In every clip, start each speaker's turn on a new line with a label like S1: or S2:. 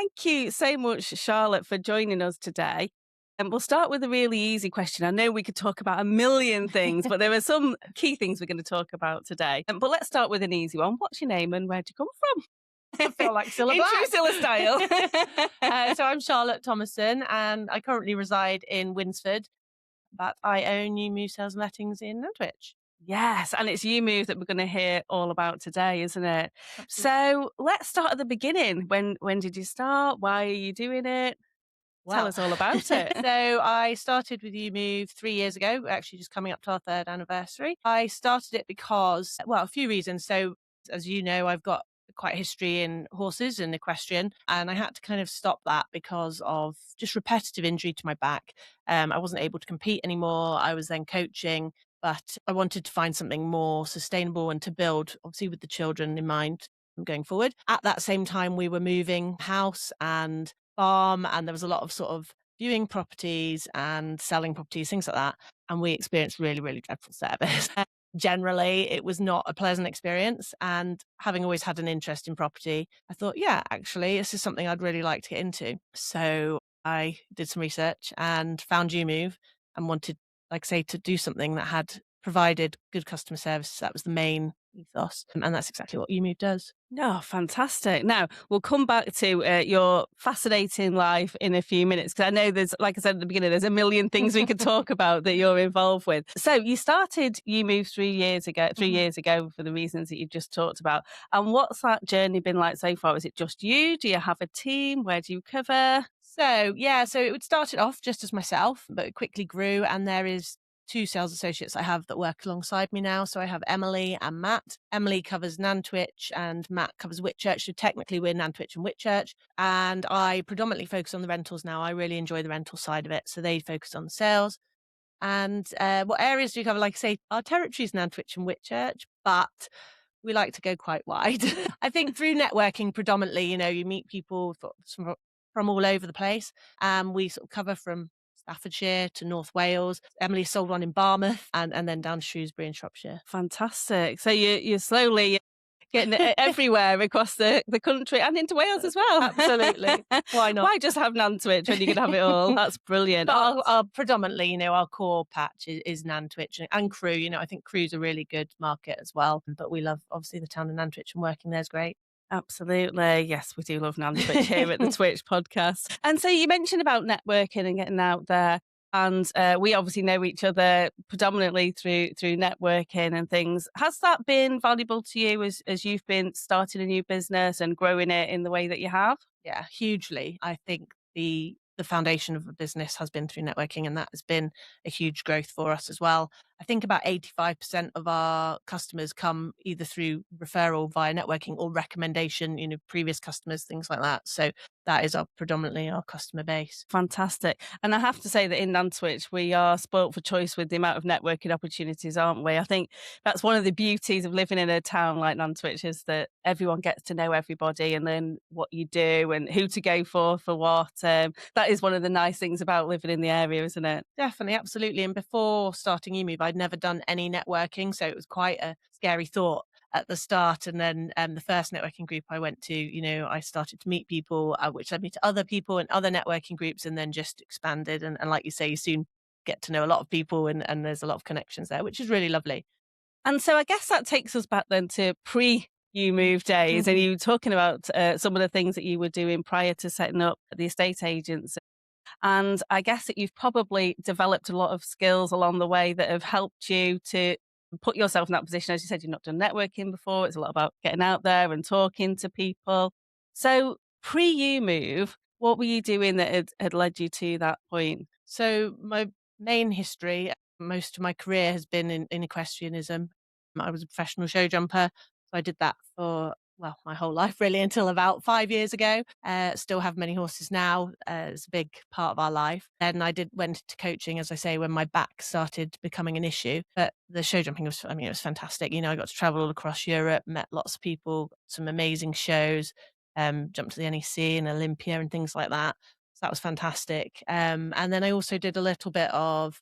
S1: Thank you so much, Charlotte, for joining us today. And we'll start with a really easy question. I know we could talk about a million things, but there are some key things we're going to talk about today. But let's start with an easy one. What's your name and where'd you come
S2: I
S1: from?
S2: feel like Cilla
S1: In true
S2: Black.
S1: Cilla style.
S2: So I'm Charlotte Thomasson, and I currently reside in Winsford, but I own EweMove Sales and Lettings in Nantwich.
S1: Yes, and it's EweMove that we're going to hear all about today, isn't it?
S2: Absolutely.
S1: So let's start at the beginning. When did you start? Why are you doing it? Tell
S2: Well,
S1: us all about it.
S2: so I started with EweMove 3 years ago, actually just coming up to our third anniversary. I started it because, well, a few reasons. So as you know, I've got quite a history in horses and equestrian, and I had to kind of stop that because of just repetitive injury to my back. I wasn't able to compete anymore. I was then coaching, but I wanted to find something more sustainable and to build, obviously, with the children in mind going forward. At that same time, we were moving house and farm, and there was a lot of sort of viewing properties and selling properties, things like that. And we experienced really, really dreadful service. Generally, it was not a pleasant experience. And having always had an interest in property, I thought, yeah, actually, this is something I'd really like to get into. So I did some research and found EweMove and wanted, like I say, to do something that had provided good customer service. That was the main ethos. And that's exactly what EweMove does.
S1: Oh, fantastic. Now, we'll come back to your fascinating life in a few minutes, because I know there's, like I said at the beginning, there's a million things we could talk about that you're involved with. So you started EweMove 3 years ago, 3 years ago for the reasons that you've just talked about. And what's that journey been like so far? Is it just you? Do you have a team? Where do you cover?
S2: So it started off just as myself, but it quickly grew, and there is two sales associates I have that work alongside me now. So I have Emily and Matt. Emily covers Nantwich and Matt covers Whitchurch. So technically we're Nantwich and Whitchurch, and I predominantly focus on the rentals now. I really enjoy the rental side of it. So they focus on the sales. And what areas do you cover? Like I say, our territory is Nantwich and Whitchurch, but we like to go quite wide. I think through networking predominantly, you meet people from all over the place. We sort of cover from Staffordshire to North Wales. Emily sold one in Barmouth and then down to Shrewsbury and Shropshire.
S1: Fantastic. So you're slowly getting it everywhere across the country and into Wales as well.
S2: Absolutely. Why not?
S1: Why just have Nantwich when you can have it all? That's brilliant.
S2: But our predominantly, our core patch is Nantwich and Crewe. I think Crewe's a really good market as well. But we love, obviously, the town of Nantwich, and working there is great.
S1: Absolutely. Yes, we do love Nantwich here at the Twitch podcast. And so you mentioned about networking and getting out there. And we obviously know each other predominantly through networking and things. Has that been valuable to you as you've been starting a new business and growing it in the way that you have?
S2: Yeah, hugely. I think the foundation of a business has been through networking, and that has been a huge growth for us as well. I think about 85% of our customers come either through referral via networking or recommendation, previous customers, things like that. So that is predominantly our customer base.
S1: Fantastic. And I have to say that in Nantwich, we are spoilt for choice with the amount of networking opportunities, aren't we? I think that's one of the beauties of living in a town like Nantwich, is that everyone gets to know everybody and learn what you do and who to go for what. That is one of the nice things about living in the area, isn't it?
S2: Definitely, absolutely. And before starting EweMove, I'd never done any networking, so it was quite a scary thought at the start. And then the first networking group I went to, I started to meet people, which led me to other people and other networking groups, and then just expanded. And like you say, you soon get to know a lot of people, and there's a lot of connections there, which is really lovely.
S1: And so I guess that takes us back then to EweMove days, and you were talking about some of the things that you were doing prior to setting up the estate agents. And I guess that you've probably developed a lot of skills along the way that have helped you to put yourself in that position. As you said, you've not done networking before. It's a lot about getting out there and talking to people. So EweMove, what were you doing that had led you to that point?
S2: So my main history, most of my career has been in equestrianism. I was a professional show jumper. So I did that for, well, my whole life really, until about 5 years ago. Still have many horses now. It's a big part of our life. Then I went into coaching, as I say, when my back started becoming an issue. But the show jumping was, it was fantastic. I got to travel all across Europe, met lots of people, some amazing shows, jumped to the NEC and Olympia and things like that. So that was fantastic. And then I also did a little bit of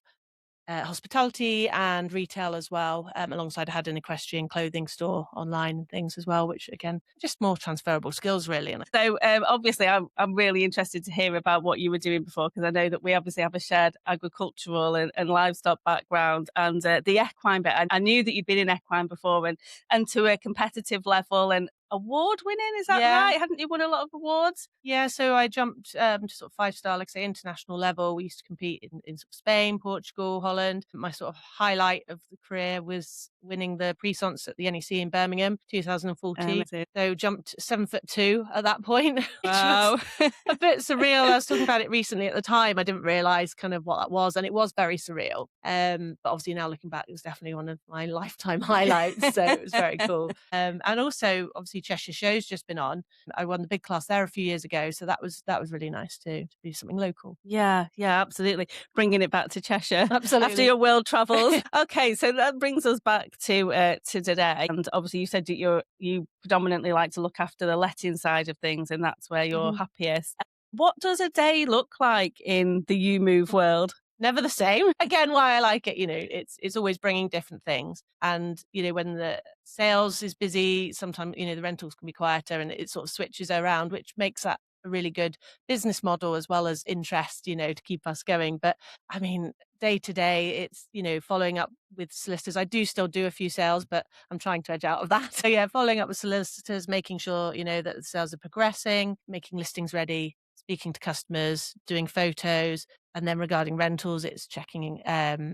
S2: hospitality and retail as well. Alongside, I had an equestrian clothing store online and things as well, which again, just more transferable skills really.
S1: So obviously, I'm really interested to hear about what you were doing before, because I know that we obviously have a shared agricultural and livestock background, and the equine bit. I knew that you'd been in equine before, and to a competitive level and award winning. Is that
S2: Yeah.
S1: right? Hadn't you won a lot of awards?
S2: Yeah, so I jumped to sort of 5-star, like I say, international level. We used to compete in sort of Spain, Portugal, Holland. My sort of highlight of the career was winning the Prix at the NEC in Birmingham, 2014. So jumped 7'2" at that point, which was
S1: Wow.
S2: a bit surreal. I was talking about it recently. At the time, I didn't realise kind of what that was, and it was very surreal. But obviously now looking back, it was definitely one of my lifetime highlights. So it was very cool. And also, obviously, Cheshire Show's just been on. I won the big class there a few years ago, so that was really nice too, to do something local.
S1: Yeah, absolutely. Bringing it back to Cheshire
S2: Absolutely.
S1: after your world travels. Okay, so that brings us back to today. And obviously, you said that you predominantly like to look after the letting side of things, and that's where you're happiest. What does a day look like in the EweMove world?
S2: Never the same. Again, why I like it, it's always bringing different things. And, when the sales is busy, sometimes, the rentals can be quieter and it sort of switches around, which makes that a really good business model as well as interest, to keep us going. But I mean, day to day, it's, following up with solicitors. I do still do a few sales, but I'm trying to edge out of that. So yeah, following up with solicitors, making sure, that the sales are progressing, making listings ready, speaking to customers, doing photos. And then regarding rentals, it's checking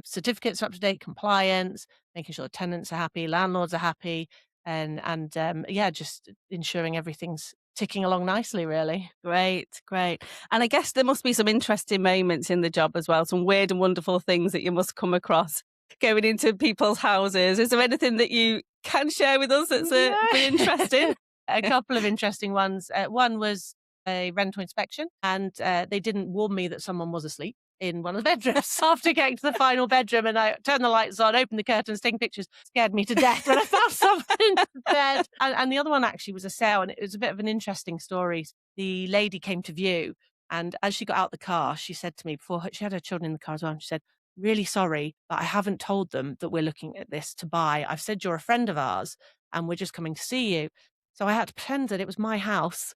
S2: certificates are up to date, compliance, making sure tenants are happy, landlords are happy, and just ensuring everything's ticking along nicely, really.
S1: Great. And I guess there must be some interesting moments in the job as well, some weird and wonderful things that you must come across going into people's houses. Is there anything that you can share with us that's been interesting?
S2: A couple of interesting ones. One was a rental inspection, and they didn't warn me that someone was asleep in one of the bedrooms. After getting to the final bedroom, and I turned the lights on, opened the curtains, taking pictures, scared me to death when I found someone in the bed. And the other one actually was a sale, and it was a bit of an interesting story. The lady came to view, and as she got out the car, she said to me, she had her children in the car as well, and she said, "Really sorry, but I haven't told them that we're looking at this to buy. I've said you're a friend of ours and we're just coming to see you." So I had to pretend that it was my house,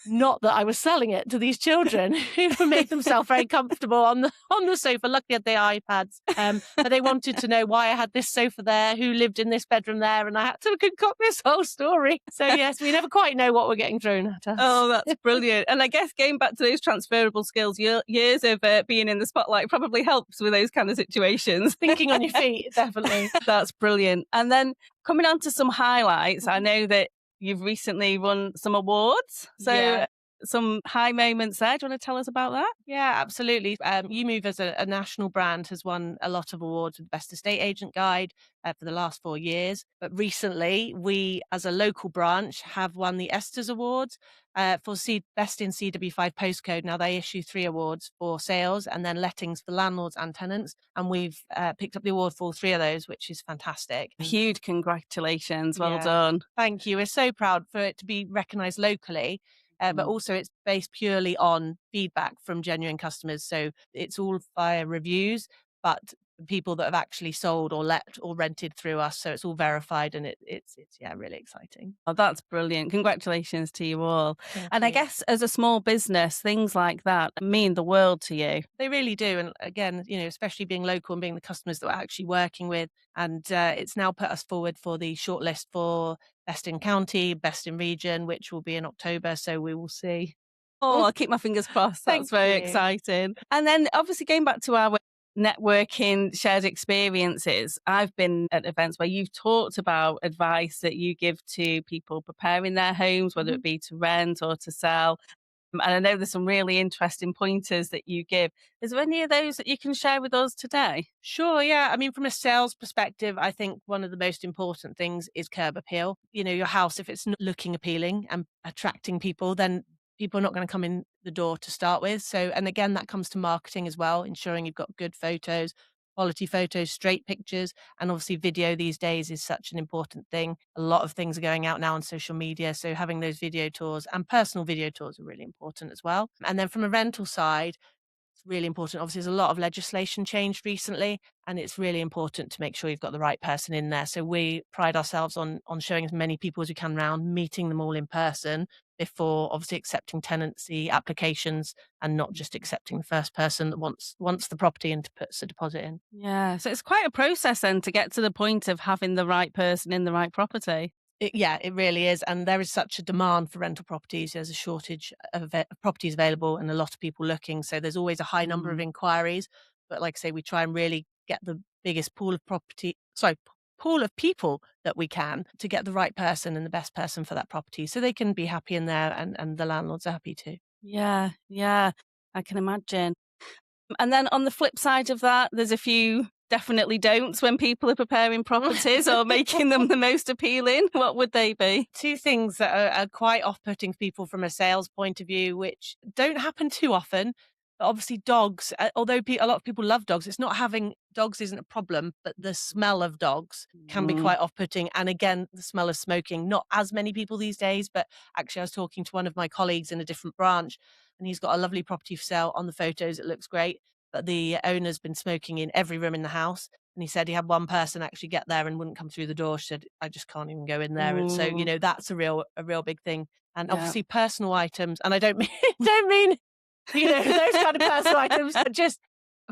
S2: not that I was selling it to these children who made themselves very comfortable on the sofa. Luckily, I had the iPads, but they wanted to know why I had this sofa there, who lived in this bedroom there, and I had to concoct this whole story. So yes, we never quite know what we're getting thrown at us.
S1: Oh, that's brilliant. And I guess going back to those transferable skills, years of being in the spotlight probably helps with those kind of situations.
S2: Thinking on your feet, definitely.
S1: That's brilliant. And then coming on to some highlights, I know that you've recently won some awards. So some high moments there. Do you want to tell us about that?
S2: Yeah, absolutely. EweMove as a national brand has won a lot of awards with the Best Estate Agent Guide for the last 4 years. But recently, we as a local branch have won the Esters Awards for Best in CW5 postcode. Now they issue 3 awards for sales and then lettings for landlords and tenants. And we've picked up the award for all 3 of those, which is fantastic.
S1: Huge congratulations. Well done.
S2: Thank you. We're so proud for it to be recognised locally. But also it's based purely on feedback from genuine customers. So it's all via reviews, but people that have actually sold or let or rented through us. So it's all verified, and it's really exciting.
S1: Oh, that's brilliant. Congratulations to you all.
S2: Thank
S1: I
S2: you.
S1: guess as a small business, things like that mean the world to you.
S2: They really do. And again, especially being local and being the customers that we're actually working with. And it's now put us forward for the shortlist for Best in County, Best in Region, which will be in October. So we will see.
S1: Oh, I'll keep my fingers crossed. That's very exciting. And then obviously going back to our networking, shared experiences, I've been at events where you've talked about advice that you give to people preparing their homes, whether it be to rent or to sell. And I know there's some really interesting pointers that you give. Is there any of those that you can share with us today?
S2: Sure, yeah. I mean, from a sales perspective, I think one of the most important things is curb appeal. Your house, if it's not looking appealing and attracting people, then people are not going to come in the door to start with. So, and again, that comes to marketing as well, ensuring you've got good photos, quality photos, straight pictures, and obviously video these days is such an important thing. A lot of things are going out now on social media, so having those video tours and personal video tours are really important as well. And then from a rental side, It's really important. Obviously, there's a lot of legislation changed recently, and it's really important to make sure you've got the right person in there. So we pride ourselves on showing as many people as we can around, meeting them all in person before obviously accepting tenancy applications, and not just accepting the first person that wants the property and puts a deposit in.
S1: Yeah. So it's quite a process then to get to the point of having the right person in the right property.
S2: Yeah, it really is. And there is such a demand for rental properties. There's a shortage of properties available and a lot of people looking. So there's always a high number of inquiries. But like I say, we try and really get the biggest pool of people that we can to get the right person and the best person for that property so they can be happy in there, and the landlords are happy too.
S1: Yeah. Yeah. I can imagine. And then on the flip side of that, there's a few definitely don'ts when people are preparing properties or making them the most appealing. What would they be?
S2: Two things that are quite off-putting for people from a sales point of view, which don't happen too often. But obviously dogs, although a lot of people love dogs, it's not having dogs isn't a problem, but the smell of dogs can be quite off-putting. And again, the smell of smoking, not as many people these days, but actually I was talking to one of my colleagues in a different branch, and he's got a lovely property for sale. On the photos, it looks great, but the owner's been smoking in every room in the house. And he said he had one person actually get there and wouldn't come through the door. She said, I just can't even go in there. And so, that's a real big thing. And obviously personal items, and I don't mean, don't mean, those kind of personal items, but just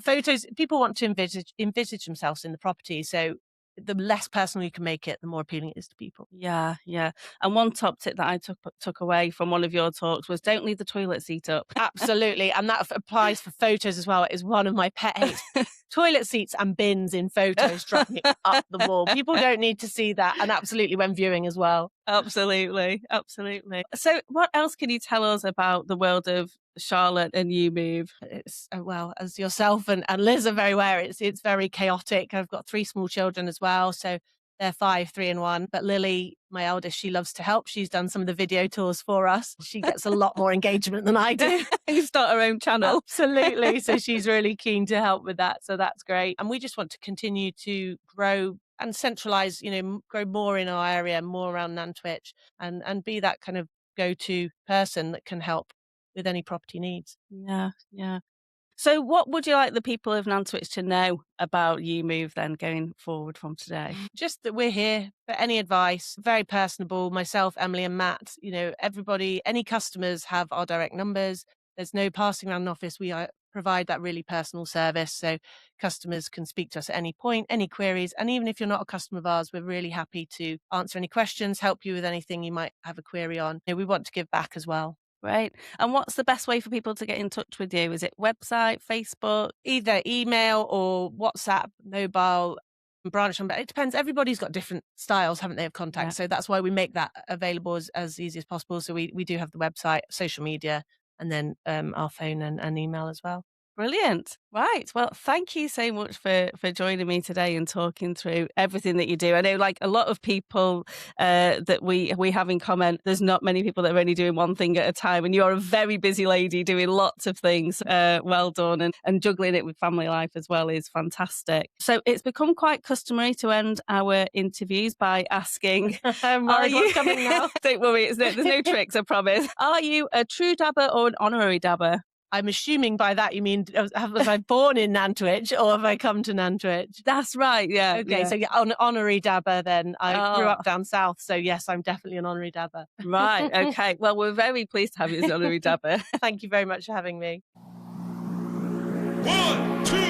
S2: photos. People want to envisage themselves in the property. So the less personal you can make it, the more appealing it is to people.
S1: Yeah, yeah. And one top tip that I took away from one of your talks was don't leave the toilet seat up.
S2: Absolutely. And that applies for photos as well. It is one of my pet hates. Toilet seats and bins in photos drive me up the wall. People don't need to see that. And absolutely when viewing as well.
S1: Absolutely. Absolutely. So what else can you tell us about the world of Charlotte and EweMove?
S2: It's, well, as yourself and Liz are very aware, it's very chaotic. I've got 3 small children as well. So they're 5, 3 and 1. But Lily, my eldest, she loves to help. She's done some of the video tours for us. She gets a lot more engagement than I do.
S1: You start her own channel.
S2: Absolutely. So she's really keen to help with that. So that's great. And we just want to continue to grow and centralize, grow more in our area, more around TWICH, and be that kind of go-to person that can help with any property needs.
S1: Yeah, yeah. So what would you like the people of TWICH to know about EweMove then going forward from today?
S2: Just that we're here for any advice, very personable. Myself, Emily and Matt, everybody, any customers have our direct numbers. There's no passing around an office. We provide that really personal service. So customers can speak to us at any point, any queries. And even if you're not a customer of ours, we're really happy to answer any questions, help you with anything you might have a query on. We want to give back as well.
S1: Great. And what's the best way for people to get in touch with you? Is it website, Facebook?
S2: Either email or WhatsApp, mobile, branch number. It depends. Everybody's got different styles, haven't they, of contact? Yeah. So that's why we make that available as easy as possible. So we do have the website, social media, and then our phone and email as well.
S1: Brilliant. Right. Well, thank you so much for joining me today and talking through everything that you do. I know like a lot of people that we have in common, there's not many people that are only doing one thing at a time. And you're a very busy lady doing lots of things. Well done. And juggling it with family life as well is fantastic. So it's become quite customary to end our interviews by asking,
S2: what's coming now?
S1: Don't worry, there's no tricks, I promise. Are you a true dabber or an honorary dabber?
S2: I'm assuming by that you mean, was I born in TWICH or have I come to TWICH?
S1: That's right, yeah.
S2: Okay,
S1: yeah.
S2: So yeah, honorary dabber then. I grew up down south, so yes, I'm definitely an honorary dabber.
S1: Right, okay. Well, we're very pleased to have you as an honorary dabber.
S2: Thank you very much for having me.
S3: 1, 2.